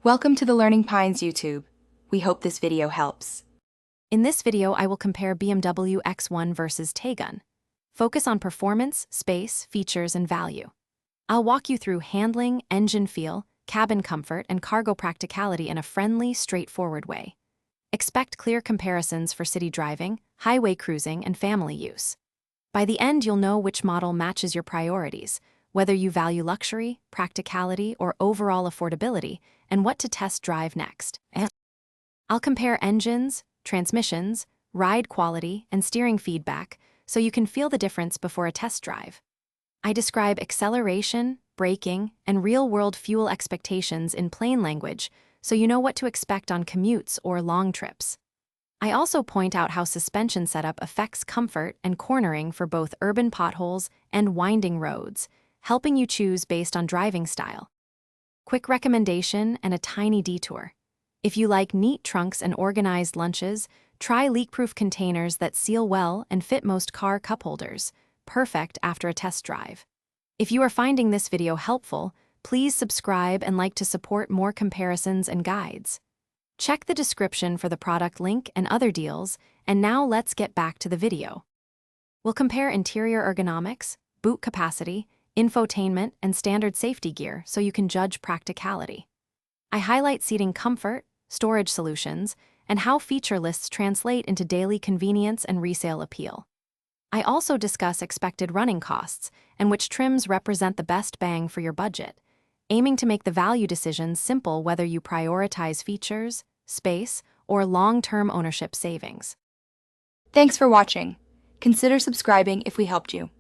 Welcome to the Learning Pines YouTube. We hope this video helps. In this video, I will compare BMW X1 versus Taigun. Focus on performance, space, features, and value. I'll walk you through handling, engine feel, cabin comfort, and cargo practicality in a friendly, straightforward way. Expect clear comparisons for city driving, highway cruising, and family use. By the end, you'll know which model matches your priorities, whether you value luxury, practicality, or overall affordability, and what to test drive next. I'll compare engines, transmissions, ride quality, and steering feedback so you can feel the difference before a test drive. I describe acceleration, braking, and real-world fuel expectations in plain language so you know what to expect on commutes or long trips. I also point out how suspension setup affects comfort and cornering for both urban potholes and winding roads, helping you choose based on driving style. Quick recommendation and a tiny detour. If you like neat trunks and organized lunches, try leak-proof containers that seal well and fit most car cup holders, perfect after a test drive. If you are finding this video helpful, please subscribe and like to support more comparisons and guides. Check the description for the product link and other deals, and now let's get back to the video. We'll compare interior ergonomics, boot capacity, infotainment, and standard safety gear so you can judge practicality. I highlight seating comfort, storage solutions, and how feature lists translate into daily convenience and resale appeal. I also discuss expected running costs and which trims represent the best bang for your budget, aiming to make the value decisions simple whether you prioritize features, space, or long-term ownership savings. Thanks for watching. Consider subscribing if we helped you.